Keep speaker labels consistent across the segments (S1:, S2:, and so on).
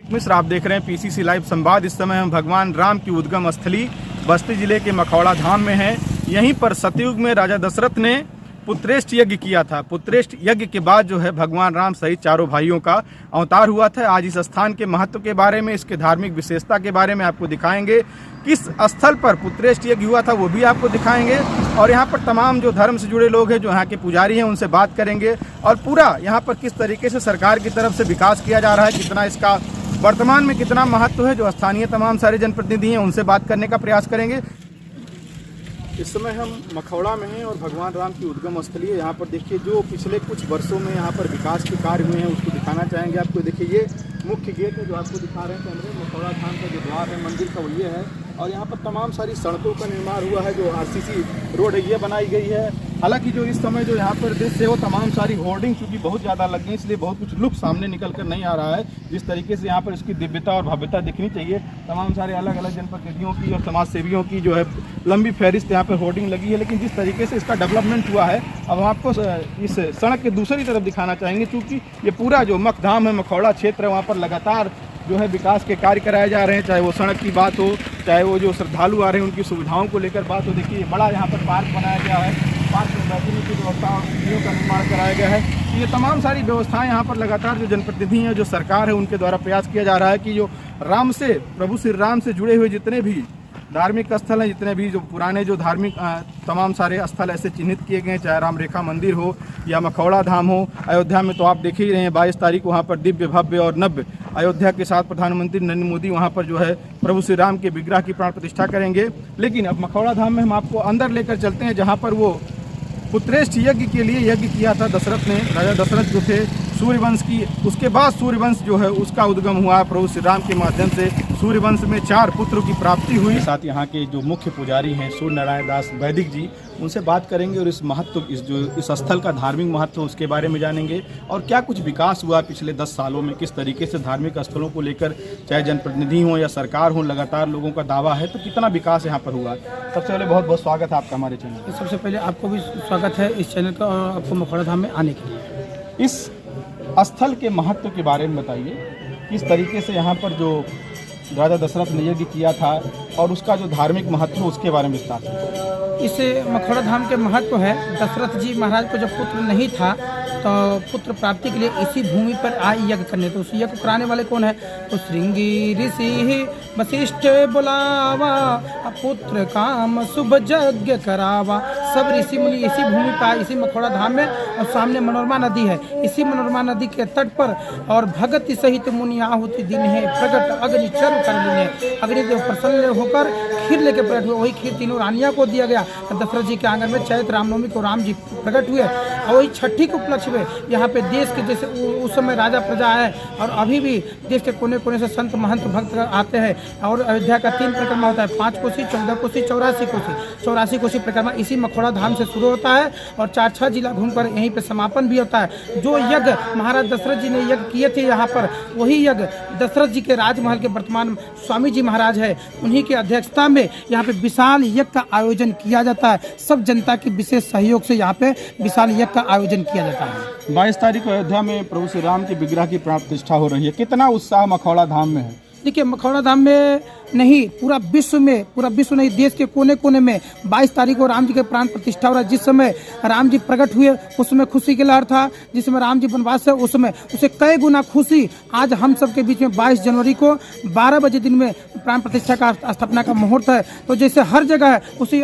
S1: मिश्र, आप देख रहे हैं पीसीसी लाइव संवाद। इस समय हम भगवान राम की उद्गम स्थली बस्ती जिले के मखौड़ा धाम में हैं। यहीं पर सतयुग में राजा दशरथ ने पुत्रेष्ठ यज्ञ किया था। पुत्रेष्ठ यज्ञ के बाद जो है भगवान राम सहित चारों भाइयों का अवतार हुआ था। आज इस स्थान के महत्व के बारे में, इसके धार्मिक विशेषता के बारे में आपको दिखाएंगे। किस स्थल पर पुत्रेष्ठ यज्ञ हुआ था वो भी आपको दिखाएंगे। और यहाँ पर तमाम जो धर्म से जुड़े लोग हैं, जो यहाँ के पुजारी हैं, उनसे बात करेंगे। और पूरा यहाँ पर किस तरीके से सरकार की तरफ से विकास किया जा रहा है, कितना इसका वर्तमान में कितना महत्व है, जो स्थानीय तमाम सारे जनप्रतिनिधि हैं उनसे बात करने का प्रयास करेंगे। इस समय हम मखौड़ा में हैं और भगवान राम की उद्गम स्थली है। यहाँ पर देखिए जो पिछले कुछ वर्षों में यहाँ पर विकास के कार्य हुए हैं उसको दिखाना चाहेंगे आपको। देखिए ये मुख्य गेट है जो आपको दिखा रहे हैं कैमरे। मखौड़ा धाम का जो द्वार है मंदिर का वो ये है। और यहाँ पर तमाम सारी सड़कों का निर्माण हुआ है। जो आरसीसी रोड है ये बनाई गई है। हालांकि जो इस समय जो यहाँ पर दृश्य है वो तमाम सारी होर्डिंग चूँकि बहुत ज़्यादा लग गई, इसलिए बहुत कुछ लुक सामने निकल कर नहीं आ रहा है। जिस तरीके से यहाँ पर इसकी दिव्यता और भव्यता दिखनी चाहिए, तमाम सारे अलग अलग जनप्रतिनिधियों की और समाज सेवियों की जो है लंबी फहरिस्त यहाँ पर होर्डिंग लगी है। लेकिन जिस तरीके से इसका डेवलपमेंट हुआ है, अब हम आपको इस सड़क के दूसरी तरफ दिखाना चाहेंगे। चूँकि ये पूरा जो मखधाम है, मखौड़ा क्षेत्र है, वहाँ पर लगातार जो है विकास के कार्य कराए जा रहे हैं। चाहे वो सड़क की बात हो, चाहे वो जो श्रद्धालु आ रहे हैं उनकी सुविधाओं को लेकर बात हो। देखिए बड़ा यहाँ पर पार्क बनाया गया है, पार्क में बैठने की व्यवस्था और सीढ़ियों का निर्माण कराया गया है। तो ये तमाम सारी व्यवस्थाएं यहाँ पर लगातार जो जनप्रतिनिधि हैं, जो सरकार है, उनके द्वारा प्रयास किया जा रहा है कि जो राम से, प्रभु श्री राम से जुड़े हुए जितने भी धार्मिक स्थल हैं, जितने भी जो पुराने जो धार्मिक तमाम सारे स्थल ऐसे चिन्हित किए गए हैं, चाहे राम रेखा मंदिर हो या मखौड़ा धाम हो। अयोध्या में तो आप देख ही रहे हैं 22 तारीख को वहाँ पर दिव्य भव्य और नव्य अयोध्या के साथ प्रधानमंत्री नरेंद्र मोदी वहाँ पर जो है प्रभु श्री राम के विग्रह की प्राण प्रतिष्ठा करेंगे। लेकिन अब मखौड़ा धाम में हम आपको अंदर लेकर चलते हैं, जहाँ पर वो पुत्रेष्ठ यज्ञ के लिए यज्ञ किया था दशरथ ने। राजा दशरथ जो थे सूर्यवंश की, उसके बाद सूर्यवंश जो है उसका उद्गम हुआ प्रभु श्री राम के माध्यम से। सूर्यवंश में 4 पुत्रों की प्राप्ति हुई। साथ यहाँ के जो मुख्य पुजारी हैं सूर्य नारायण दास वैदिक जी, उनसे बात करेंगे और इस महत्व, इस स्थल का धार्मिक महत्व उसके बारे में जानेंगे। और क्या कुछ विकास हुआ पिछले 10 सालों में, किस तरीके से धार्मिक स्थलों को लेकर चाहे जनप्रतिनिधि हों या सरकार हो, लगातार लोगों का दावा है, तो कितना विकास यहाँ पर हुआ। सबसे पहले बहुत बहुत स्वागत है आपका हमारे चैनल।
S2: सबसे पहले आपको भी स्वागत है इस चैनल का और आपको मखौड़ा धाम में आने के लिए।
S1: इस स्थल के महत्व के बारे में बताइए, किस तरीके से यहाँ पर जो राजा दशरथ ने यज्ञ किया था और उसका जो धार्मिक महत्व उसके बारे में विस्तार से।
S2: इस मखौड़ा धाम के महत्व है, दशरथ जी महाराज को जब पुत्र नहीं था तो पुत्र प्राप्ति के लिए इसी भूमि पर आए यज्ञ करने। तो उस यज्ञ को कराने वाले कौन है? तो श्रृंगी ऋषि वशिष्ठ बुलावा, पुत्र काम शुभ यज्ञ करावा। सब ऋषि मुनि इसी भूमि पर आए, इसी मखौड़ा धाम में। और सामने मनोरमा नदी है, इसी मनोरमा नदी के तट पर। और भगति सहित मुनि आहुति दिन है, प्रगट अग्नि चर कर लीने। अग्निदेव प्रसन्न होकर खीर लेके प्रकट हुए। वही खीर तीनों रानियां को दिया गया दशरथ जी के आंगन में। चैत्र रामनवमी को राम जी प्रकट हुए। और वही छठी के उपलक्ष्य में यहाँ पे देश के जैसे उस समय राजा प्रजा है और अभी भी देश के कोने कोने से संत महंत भक्त आते हैं। और अयोध्या का 3 परिक्रमा होता है, 5 कोसी, 14 कोसी, 84 कोसी। 84 कोसी परिक्रमा इसी मखौड़ा धाम से शुरू होता है और 4-6 जिला घूमकर यहीं पे समापन भी होता है। जो यज्ञ महाराज दशरथ जी ने यज्ञ किए थे यहाँ पर, वही यज्ञ दशरथ जी के राजमहल के वर्तमान स्वामी जी महाराज है, उन्हीं की अध्यक्षता में यहाँ पे विशाल यज्ञ का आयोजन किया जाता है। सब जनता के विशेष सहयोग से यहाँ पे विशाल यज्ञ का आयोजन किया जाता है।
S1: 22 तारीख को अयोध्या में प्रभु श्री राम के विग्रह की प्राण प्रतिष्ठा हो रही है। कितना उत्साह मखौड़ा धाम में है?
S2: देखिए मखौड़ा धाम में नहीं, पूरा विश्व में, पूरा विश्व नहीं, देश के कोने कोने में 22 तारीख को राम जी के प्राण प्रतिष्ठा हो रहा है। जिस समय राम जी प्रकट हुए उस समय खुशी की लहर था। जिस समय राम जी वनवास है उस समय उसे कई गुना खुशी आज हम सब के बीच में 22 जनवरी को 12 बजे दिन में प्राण प्रतिष्ठा का स्थापना का मुहूर्त है। तो जैसे हर जगह है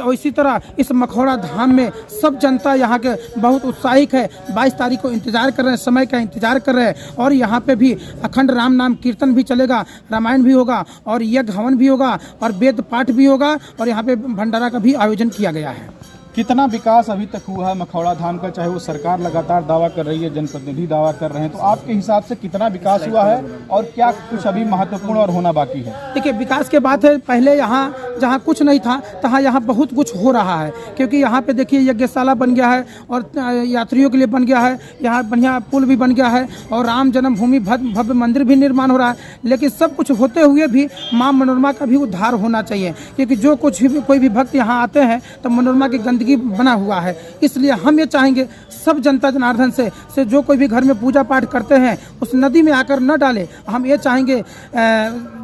S2: उसी तरह इस मखौड़ा धाम में सब जनता यहाँ के बहुत उत्साहित है। 22 तारीख को इंतजार कर रहे हैं, समय का इंतजार कर रहे हैं। और यहाँ पे भी अखंड राम नाम कीर्तन भी चलेगा, रामायण भी होगा और यज्ञ हवन भी होगा और वेद पाठ भी होगा। और यहाँ पे भंडारा का भी आयोजन किया गया है।
S1: कितना विकास अभी तक हुआ है मखौड़ा धाम का? चाहे वो सरकार लगातार दावा कर रही है, जनप्रतिनिधि दावा कर रहे हैं, तो आपके हिसाब से कितना विकास हुआ है और क्या कुछ अभी महत्वपूर्ण और होना बाकी है?
S2: देखिए विकास के बात है, पहले यहाँ जहाँ कुछ नहीं था तहाँ यहाँ बहुत कुछ हो रहा है, क्योंकि यहाँ पे देखिए यज्ञशाला बन गया है और यात्रियों के लिए बन गया है, यहाँ बढ़िया पुल भी बन गया है और राम जन्मभूमि भव्य मंदिर भी निर्माण हो रहा है। लेकिन सब कुछ होते हुए भी माँ मनोरमा का भी उद्धार होना चाहिए, क्योंकि जो कुछ भी कोई भी भक्त यहाँ आते हैं तो मनोरमा की गंदगी बना हुआ है। इसलिए हम ये चाहेंगे सब जनता जनार्दन से जो कोई भी घर में पूजा पाठ करते हैं उस नदी में आकर न डाले। हम ये चाहेंगे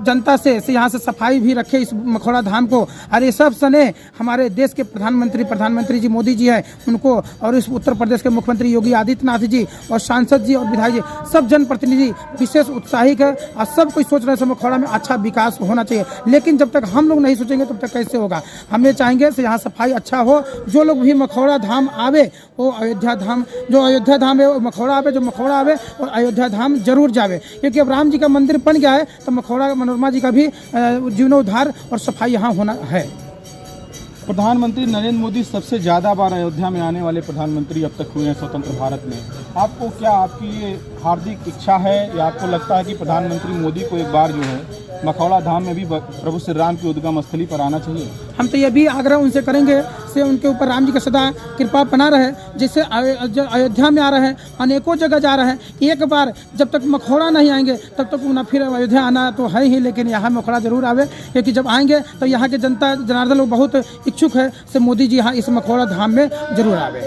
S2: जनता से यहाँ से सफाई भी रखे इस मखौड़ा धाम को। और ये सब सने हमारे देश के प्रधानमंत्री जी मोदी जी हैं उनको, और इस उत्तर प्रदेश के मुख्यमंत्री योगी आदित्यनाथ जी और सांसद जी और विधायक जी, सब जनप्रतिनिधि विशेष उत्साहित है और सब कोई सोच रहे हैं मखौड़ा में अच्छा विकास होना चाहिए। लेकिन जब तक हम लोग नहीं सोचेंगे तब तक कैसे होगा। हम ये चाहेंगे से यहाँ सफाई अच्छा हो। जो लोग भी मखौड़ा धाम आवे वो अयोध्या धाम, जो अयोध्या धाम है वो मखौड़ा आवे, जो मखौड़ा आवे और अयोध्या धाम जरूर जावे, क्योंकि अब राम जी का मंदिर बन गया है तो मखौड़ा मनोरमा जी का भी जीर्णोद्धार और सफाई यहाँ होना है।
S1: प्रधानमंत्री नरेंद्र मोदी सबसे ज़्यादा बार अयोध्या में आने वाले प्रधानमंत्री अब तक हुए हैं स्वतंत्र भारत में। आपको क्या आपकी ये हार्दिक इच्छा है या आपको लगता है कि प्रधानमंत्री मोदी को एक बार जो है मखौड़ा धाम में भी प्रभु श्री राम की उद्गम स्थली पर आना चाहिए?
S2: हम तो ये भी आग्रह उनसे करेंगे से उनके ऊपर राम जी का सदा कृपा बना रहे। जैसे अयोध्या में आ रहे हैं, अनेकों जगह जा रहे हैं, एक बार जब तक मखौड़ा नहीं आएंगे तब तक उन्हें फिर अयोध्या आना तो है ही, लेकिन यहाँ मखौड़ा जरूर आवे, क्योंकि जब आएंगे तो यहाँ के जनता जनार्दन लोग बहुत इच्छुक है से मोदी जी यहाँ इस मखौड़ा धाम में जरूर आवे।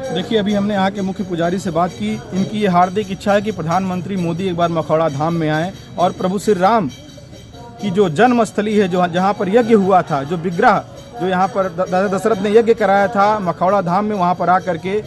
S1: देखिए, अभी हमने यहाँ के मुख्य पुजारी से बात की। इनकी ये हार्दिक इच्छा है कि प्रधानमंत्री मोदी एक बार मखौड़ा धाम में आए और प्रभु श्री राम की जो जन्मस्थली है, जो जहाँ पर यज्ञ हुआ था, जो विग्रह जो यहाँ पर राजा दशरथ ने यज्ञ कराया था मखौड़ा धाम में, वहाँ पर आकर के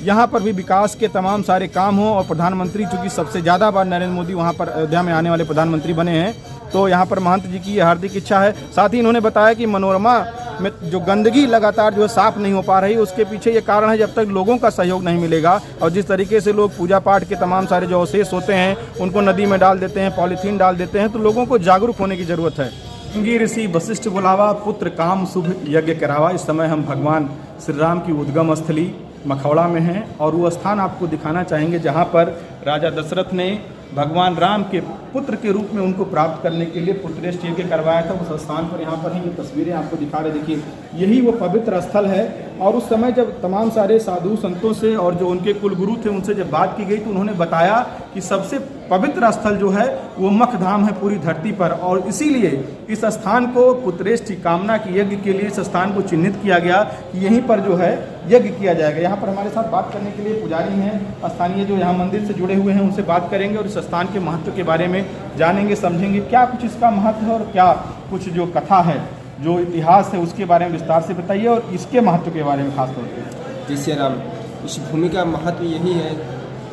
S1: यहाँ पर भी विकास के तमाम सारे काम हों। और प्रधानमंत्री चूँकि सबसे ज़्यादा बार नरेंद्र मोदी वहाँ पर अयोध्या में आने वाले प्रधानमंत्री बने हैं, तो यहाँ पर महंत जी की ये हार्दिक इच्छा है। साथ ही इन्होंने बताया कि मनोरमा में जो गंदगी लगातार जो है साफ नहीं हो पा रही, उसके पीछे ये कारण है जब तक लोगों का सहयोग नहीं मिलेगा। और जिस तरीके से लोग पूजा पाठ के तमाम सारे जो अवशेष होते हैं उनको नदी में डाल देते हैं, पॉलीथीन डाल देते हैं, तो लोगों को जागरूक होने की ज़रूरत है। श्रृंगी ऋषि वशिष्ठ बुलावा, पुत्र काम शुभ यज्ञ करावा। इस समय हम भगवान श्री राम की उद्गम स्थली मखौड़ा में हैं और वो स्थान आपको दिखाना चाहेंगे जहाँ पर राजा दशरथ ने भगवान राम के पुत्र के रूप में उनको प्राप्त करने के लिए पुत्रेष्ट यज्ञ करवाया था। उस स्थान पर यहाँ पर ही ये तस्वीरें आपको दिखा रहे, देखिए यही वो पवित्र स्थल है। और उस समय जब तमाम सारे साधु संतों से और जो उनके कुलगुरु थे उनसे जब बात की गई तो उन्होंने बताया कि सबसे पवित्र स्थल जो है वो मखधाम है पूरी धरती पर, और इसीलिए इस स्थान को पुत्रेष्ट की कामना की यज्ञ के लिए इस स्थान को चिन्हित किया गया कि यहीं पर जो है यज्ञ किया जाएगा। यहाँ पर हमारे साथ बात करने के लिए पुजारी हैं, स्थानीय जो यहाँ मंदिर से जुड़े हुए हैं, उनसे बात करेंगे और इस स्थान के महत्व के बारे में जानेंगे, समझेंगे क्या कुछ इसका महत्व है और क्या कुछ जो कथा है, जो इतिहास है उसके बारे में विस्तार से बताइए और इसके महत्व के बारे में खास तौर पर।
S3: जय श्री राम। इस भूमि का महत्व यही है,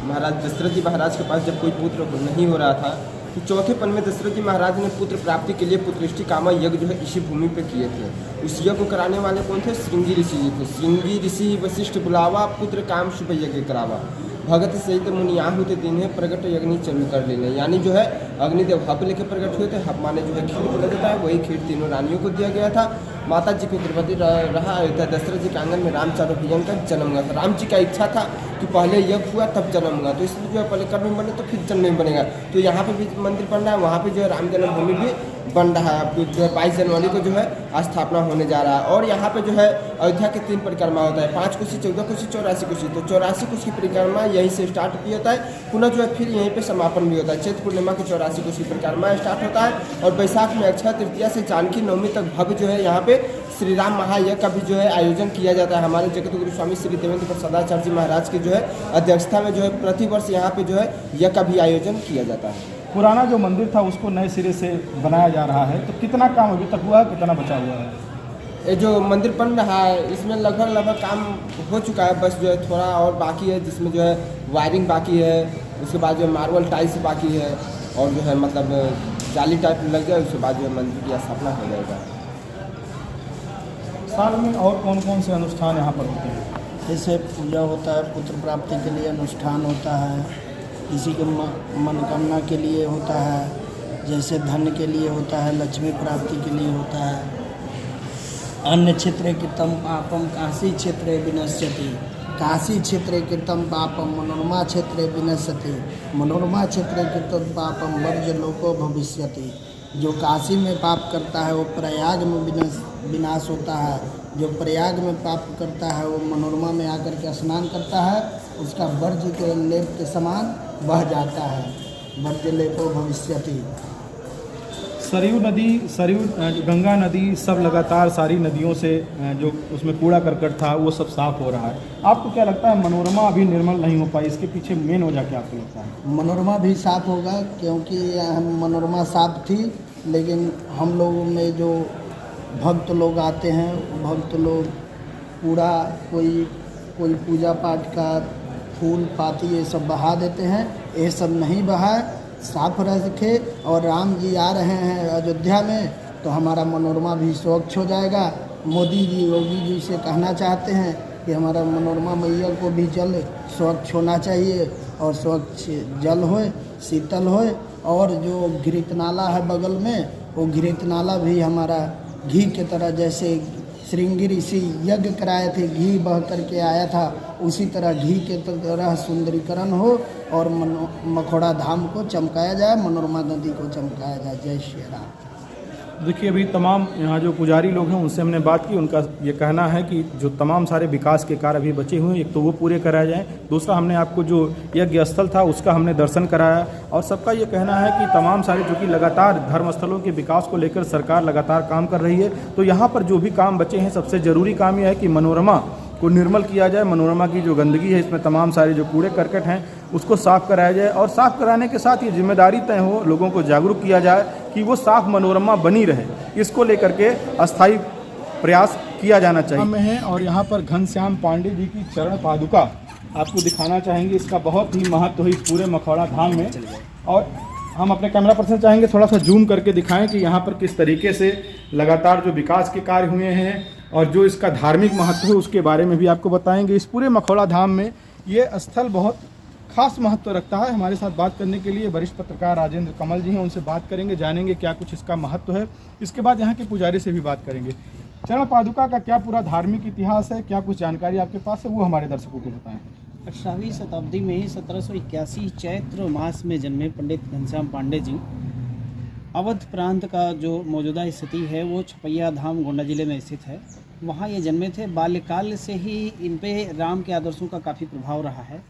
S3: महाराज दशरथ जी महाराज के पास जब कोई पुत्र नहीं हो रहा था तो चौथे पन में दशरथ जी महाराज ने पुत्र प्राप्ति के लिए पुत्रेष्टि कामा यज्ञ जो है इसी भूमि पे किए थे। उस यज्ञ को कराने वाले कौन थे? श्रृंगी ऋषि जी थे। श्रृंगी ऋषि वशिष्ठ बुलावा, पुत्र काम शुभ यज्ञ करावा। भगत सहित मुनि आहुति दिन है, प्रगट अग्नि चल कर लेने। यानी जो है अग्निदेव हप लेके प्रकट हुए थे। हप माने जो है खीर बोला जाता है, वही खीर तीनों रानियों को दिया गया था। माता जी को द्रौपदी रहा अयोध्या दशरथ जी के आंगन में राम चारों भुजन का जन्म हुआ था। राम जी का इच्छा था कि पहले यज्ञ हुआ तब जन्म हुआ, तो इसलिए जो है पहले कर्म में बने तो फिर जन्म में बनेगा। तो यहाँ पे भी मंदिर बन रहा है, वहाँ पे जो है राम जन्मभूमि भी बन रहा है। अब जो है 22 जनवरी को जो है स्थापना होने जा रहा है। और यहाँ पे जो है अयोध्या के 3 परिक्रमा होता है, 5 कोसी, 14 कोसी, 84 कोसी। तो 84 कोसी की परिक्रमा यहीं से स्टार्ट भी होता है, पुनः जो है फिर यहीं पे समापन भी होता है। चैत्र पूर्णिमा की 84 कोसी परिक्रमा स्टार्ट होता है और बैसाख में अक्षय तृतीया से जानकी नवमी तक भव्य जो है यहाँ पे श्री राम महायज्ञ का भी जो है आयोजन किया जाता है। हमारे जगत गुरु स्वामी श्री देवेंद्र प्रसादाचार्य जी महाराज की जो है अध्यक्षता में जो है प्रतिवर्ष यहाँ पे जो है यज्ञ का भी आयोजन किया जाता है।
S1: पुराना जो मंदिर था उसको नए सिरे से बनाया जा रहा है, तो कितना काम अभी तक हुआ है, कितना बचा हुआ है?
S3: ये जो मंदिर बन रहा है इसमें लगभग काम हो चुका है, बस जो है थोड़ा और बाकी है, जिसमें जो है वायरिंग बाकी है, उसके बाद जो है मार्बल टाइल्स बाकी है और जो है मतलब जाली टाइप लग जाए, उसके बाद जो है मंदिर की स्थापना हो जाएगा।
S1: साल में और कौन कौन से अनुष्ठान यहाँ पर होते हैं?
S4: जैसे पूजा होता है, पुत्र प्राप्ति के लिए अनुष्ठान होता है, किसी के मनोकामना के लिए होता है, जैसे धन के लिए होता है, लक्ष्मी प्राप्ति के लिए होता है। अन्य क्षेत्रे कृतं पापम काशी क्षेत्रे विनश्यति, काशी क्षेत्रे कृतं पापम मनोरमा क्षेत्रे विनश्यति, मनोरमा क्षेत्रे कृतं पापम वर्ज्य लोको भविष्यति। जो काशी में पाप करता है वो प्रयाग में विनाश होता है, जो प्रयाग में पाप करता है वो मनोरमा में आकर के स्नान करता है, उसका वर्ज्य के लेप के समान बह जाता है। वर्ज्य लेपो भविष्यति।
S1: सरयू नदी, गंगा नदी सब लगातार सारी नदियों से जो उसमें कूड़ा करकट था वो सब साफ हो रहा है। आपको क्या लगता है मनोरमा अभी निर्मल नहीं हो पाई, इसके पीछे मेन वजह क्या आपको लगता है?
S4: मनोरमा भी साफ होगा, क्योंकि मनोरमा साफ थी, लेकिन हम लोगों में जो भक्त लोग आते हैं, भक्त लोग पूरा कोई पूजा पाठ का फूल पाती ये सब बहा देते हैं। ये सब नहीं बहाए, साफ रखे। और राम जी आ रहे हैं अयोध्या में तो हमारा मनोरमा भी स्वच्छ हो जाएगा। मोदी जी, योगी जी से कहना चाहते हैं कि हमारा मनोरमा मैया को भी जल स्वच्छ होना चाहिए, और स्वच्छ जल होए, शीतल होए। और जो घृत नाला है बगल में, वो घृत नाला भी हमारा घी के तरह, जैसे श्रृंगी ऋषि यज्ञ कराए थे, घी बह करके आया था, उसी तरह घी के तरह सुंदरीकरण हो और मखौड़ा धाम को चमकाया जाए, मनोरमा नदी को चमकाया जाए। जय श्री राम।
S1: देखिए, अभी तमाम यहाँ जो पुजारी लोग हैं उनसे हमने बात की, उनका ये कहना है कि जो तमाम सारे विकास के कार्य अभी बचे हुए हैं, एक तो वो पूरे कराए जाएँ, दूसरा हमने आपको जो यज्ञ स्थल था उसका हमने दर्शन कराया, और सबका ये कहना है कि तमाम सारे जो कि लगातार धर्मस्थलों के विकास को लेकर सरकार लगातार काम कर रही है। तो यहाँ पर जो भी काम बचे हैं, सबसे ज़रूरी काम यह है कि मनोरमा को निर्मल किया जाए। मनोरमा की जो गंदगी है, इसमें तमाम सारे जो कूड़े करकट हैं उसको साफ़ कराया जाए, और साफ़ कराने के साथ ये जिम्मेदारी तय हो, लोगों को जागरूक किया जाए कि वो साफ़ मनोरमा बनी रहे। इसको लेकर के अस्थायी प्रयास किया जाना चाहिए। हम हैं और यहाँ पर घनश्याम पांडे जी की चरण पादुका आपको दिखाना चाहेंगे। इसका बहुत ही महत्व है इस पूरे मखौड़ा धाम में, और हम अपने कैमरा पर्सन चाहेंगे थोड़ा सा जूम करके दिखाएं कि यहाँ पर किस तरीके से लगातार जो विकास के कार्य हुए हैं और जो इसका धार्मिक महत्व है उसके बारे में भी आपको बताएंगे। इस पूरे मखौड़ा धाम में ये स्थल बहुत खास महत्व रखता है। हमारे साथ बात करने के लिए वरिष्ठ पत्रकार राजेंद्र कमल जी हैं, उनसे बात करेंगे, जानेंगे क्या कुछ इसका महत्व है। इसके बाद यहाँ के पुजारी से भी बात करेंगे। चरण पादुका का क्या पूरा धार्मिक इतिहास है, क्या कुछ जानकारी आपके पास है, वो हमारे दर्शकों को बताएं।
S5: 18वीं शताब्दी में ही 1781 चैत्र मास में जन्मे पंडित घनश्याम पांडे जी अवध प्रांत का जो मौजूदा स्थिति है वो छपैया धाम गोंडा जिले में स्थित है, वहाँ ये जन्मे थे। बाल्यकाल से ही इन पे राम के आदर्शों का काफ़ी प्रभाव रहा है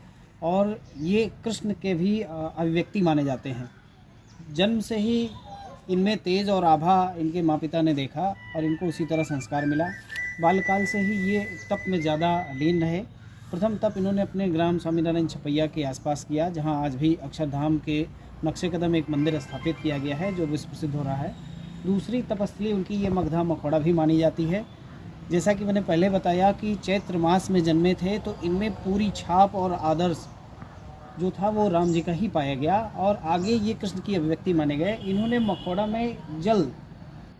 S5: और ये कृष्ण के भी अभिव्यक्ति माने जाते हैं। जन्म से ही इनमें तेज और आभा इनके माता पिता ने देखा और इनको उसी तरह संस्कार मिला। बाल्यकाल से ही ये तप में ज़्यादा लीन रहे। प्रथम तप इन्होंने अपने ग्राम स्वामीनारायण छपैया के आसपास किया, जहाँ आज भी अक्षरधाम के नक्शे कदम एक मंदिर स्थापित किया गया है जो विश्व प्रसिद्ध हो रहा है। दूसरी तपस्थली उनकी ये मगधा मखौड़ा भी मानी जाती है। जैसा कि मैंने पहले बताया कि चैत्र मास में जन्मे थे तो इनमें पूरी छाप और आदर्श जो था वो राम जी का ही पाया गया और आगे ये कृष्ण की अभिव्यक्ति माने गए। इन्होंने मखौड़ा में जल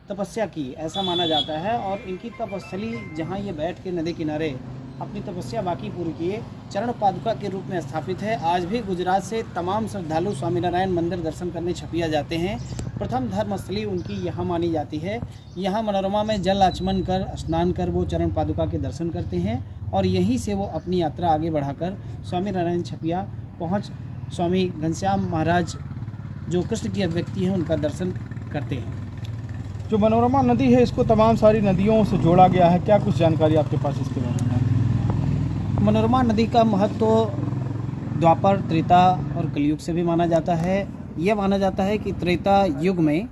S5: तपस्या की ऐसा माना जाता है और इनकी तपस्थली जहाँ ये बैठ के नदी किनारे अपनी तपस्या बाकी पूरी किए चरण पादुका के रूप में स्थापित है। आज भी गुजरात से तमाम श्रद्धालु स्वामीनारायण मंदिर दर्शन करने छपैया जाते हैं। प्रथम धर्मस्थली उनकी यहाँ मानी जाती है। यहाँ मनोरमा में जल आचमन कर स्नान कर वो चरण पादुका के दर्शन करते हैं और यहीं से वो अपनी यात्रा आगे बढ़ाकर स्वामीनारायण छपैया पहुँच स्वामी घनश्याम महाराज जो कृष्ण की अभिव्यक्ति है उनका दर्शन करते हैं।
S1: जो मनोरमा नदी है इसको तमाम सारी नदियों से जोड़ा गया है, क्या कुछ जानकारी आपके पास इसके बारे में?
S5: मनोरमा नदी का महत्व द्वापर, त्रेता और कलयुग से भी माना जाता है। यह माना जाता है कि त्रेता युग में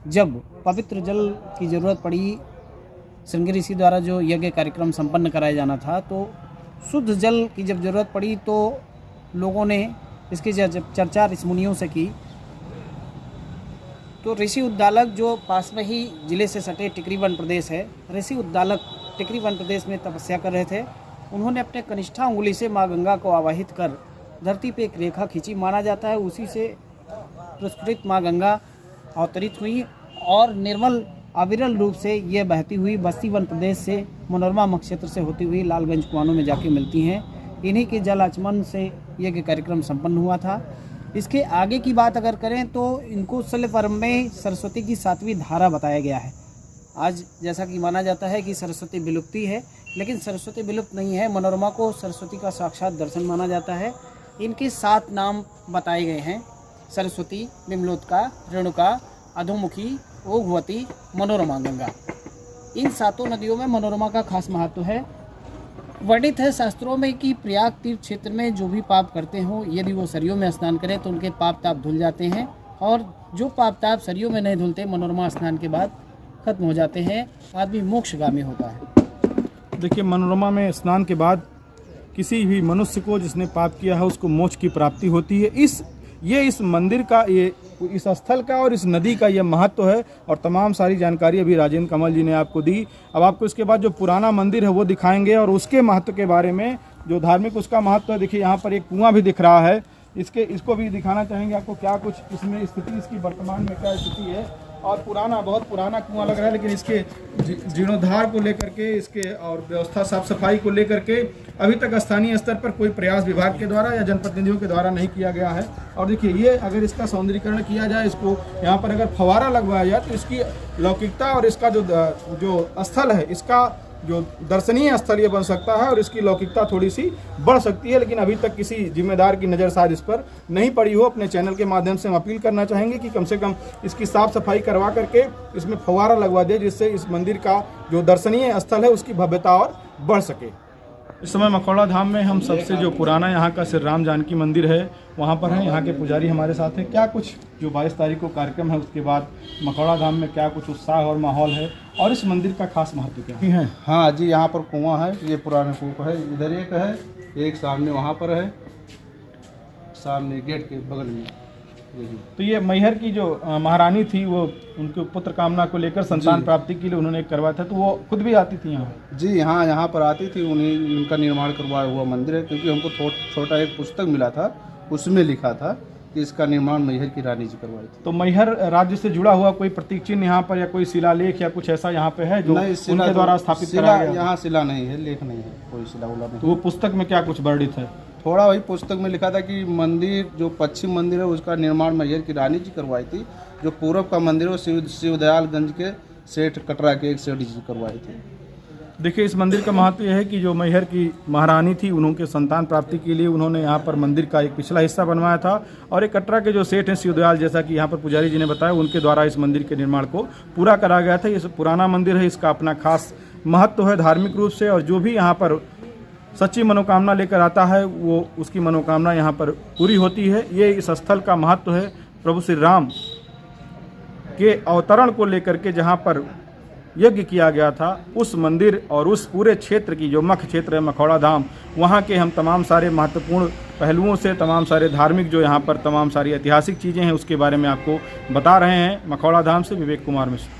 S5: जब पवित्र जल की ज़रूरत पड़ी, श्रृंगी ऋषि द्वारा जो यज्ञ कार्यक्रम संपन्न कराया जाना था, तो शुद्ध जल की जब ज़रूरत पड़ी तो लोगों ने इसकी चर्चा ऋषि मुनियों से की। तो ऋषि उद्दालक जो पास में ही जिले से सटे टिकरी वन प्रदेश है, ऋषि उद्दालक टिकरी वन प्रदेश में तपस्या कर रहे थे। उन्होंने अपने कनिष्ठा उंगली से माँ गंगा को आवाहित कर धरती पे एक रेखा खींची। माना जाता है उसी से प्रस्फुटित माँ गंगा अवतरित हुई और निर्मल अविरल रूप से ये बहती हुई बस्ती वन प्रदेश से मनोरमा मक्षेत्र से होती हुई लालगंज कुआनों में जाके मिलती हैं। इन्हीं के जल आचमन से यह कार्यक्रम संपन्न हुआ था। इसके आगे की बात अगर करें तो इनको शल्यपर्व में सरस्वती की 7वीं धारा बताया गया है। आज जैसा कि माना जाता है कि सरस्वती विलुप्ति है, लेकिन सरस्वती विलुप्त नहीं है। मनोरमा को सरस्वती का साक्षात दर्शन माना जाता है। इनके 7 नाम बताए गए हैं: सरस्वती, विमलोत्का, रेणुका, अधोमुखी, ओघवती, मनोरमा गंगा। इन 7 नदियों में मनोरमा का खास महत्व है। वर्णित है शास्त्रों में कि प्रयाग तीर्थ क्षेत्र में जो भी पाप करते हो, यदि वो सरयू में स्नान करें तो उनके पाप ताप धुल जाते हैं, और जो पाप ताप सरयू में नहीं धुलते मनोरमा स्नान के बाद खत्म हो जाते हैं, आदमी मोक्षगामी होता है।
S1: देखिए, मनोरमा में स्नान के बाद किसी भी मनुष्य को जिसने पाप किया है उसको मोक्ष की प्राप्ति होती है। इस मंदिर का, इस स्थल का और इस नदी का ये महत्व है, और तमाम सारी जानकारी अभी राजेंद्र कमल जी ने आपको दी। अब आपको इसके बाद जो पुराना मंदिर है वो दिखाएंगे और उसके महत्व के बारे में, जो धार्मिक उसका महत्व है। देखिए, यहाँ पर एक कुआं भी दिख रहा है, इसको भी दिखाना चाहेंगे आपको, क्या कुछ इसमें स्थिति, इसकी वर्तमान में क्या स्थिति है। और बहुत पुराना कुआं लग रहा है, लेकिन इसके जीर्णोद्धार को लेकर के, इसके और व्यवस्था साफ सफाई को लेकर के अभी तक स्थानीय स्तर पर कोई प्रयास विभाग के द्वारा या जनप्रतिनिधियों के द्वारा नहीं किया गया है। और देखिए, ये अगर इसका सौंदर्यीकरण किया जाए, इसको यहाँ पर अगर फव्वारा लगवाया जाए तो इसकी लौकिकता और इसका जो स्थल है, इसका जो दर्शनीय स्थल ये बन सकता है और इसकी लौकिकता थोड़ी सी बढ़ सकती है। लेकिन अभी तक किसी जिम्मेदार की नज़र शायद इस पर नहीं पड़ी हो। अपने चैनल के माध्यम से हम अपील करना चाहेंगे कि कम से कम इसकी साफ सफाई करवा करके इसमें फव्वारा लगवा दे, जिससे इस मंदिर का जो दर्शनीय स्थल है उसकी भव्यता और बढ़ सके। इस समय मखौड़ा धाम में हम सबसे जो पुराना यहाँ का श्री राम जानकी मंदिर है वहाँ पर हैं। यहाँ के पुजारी हमारे साथ हैं। क्या कुछ जो 22 तारीख को कार्यक्रम है उसके बाद मखौड़ा धाम में क्या कुछ उत्साह और माहौल है, और इस मंदिर का खास महत्व क्या है?
S6: हाँ जी, यहाँ पर कुआं है, ये पुराना कूप है, इधर एक है, एक सामने वहाँ पर है, सामने गेट के बगल में।
S1: तो ये मैहर की जो महारानी थी, वो उनके पुत्र कामना को लेकर संतान प्राप्ति के लिए उन्होंने करवाया था, तो वो खुद भी आती थी यहाँ?
S6: जी हाँ, यहाँ पर आती थी, उन्हीं उनका निर्माण करवाया हुआ मंदिर है। क्योंकि हमको छोटा एक पुस्तक मिला था, उसमें लिखा था कि इसका निर्माण मैहर की रानी जी करवाई थी।
S1: तो मैहर राज्य से जुड़ा हुआ कोई प्रतीक चिन्ह यहाँ पर या कोई शिलालेख या कुछ ऐसा यहाँ पे है जो उनके द्वारा स्थापित कराया गया?
S6: यहाँ शिला नहीं है, लेख नहीं है, कोई शिला उला नहीं।
S1: तो वो पुस्तक में क्या कुछ वर्णित है?
S6: थोड़ा वही पुस्तक में लिखा था कि मंदिर जो पश्चिम मंदिर है उसका निर्माण मैहर की रानी जी करवाई थी, जो पूर्व का मंदिर है वो शिवदयालगंज के सेठ कटरा के एक सेठ जी करवाई थी।
S1: देखिए, इस मंदिर का महत्व यह है कि जो मैहर की महारानी थी, उनके संतान प्राप्ति के लिए उन्होंने यहाँ पर मंदिर का एक पिछला हिस्सा बनवाया था, और एक कटरा के जो सेठ हैं शिवदयाल, जैसा कि यहाँ पर पुजारी जी ने बताया, उनके द्वारा इस मंदिर के निर्माण को पूरा करा गया था। ये पुराना मंदिर है, इसका अपना खास महत्व है धार्मिक रूप से, और जो भी यहाँ पर सच्ची मनोकामना लेकर आता है वो उसकी मनोकामना यहाँ पर पूरी होती है। ये इस स्थल का महत्व है। प्रभु श्री राम के अवतरण को लेकर के जहाँ पर यज्ञ किया गया था, उस मंदिर और उस पूरे क्षेत्र की जो मख क्षेत्र है मखौड़ा धाम, वहाँ के हम तमाम सारे महत्वपूर्ण पहलुओं से, तमाम सारे धार्मिक जो यहाँ पर तमाम सारी ऐतिहासिक चीज़ें हैं उसके बारे में आपको बता रहे हैं। मखौड़ा धाम से विवेक कुमार मिश्र।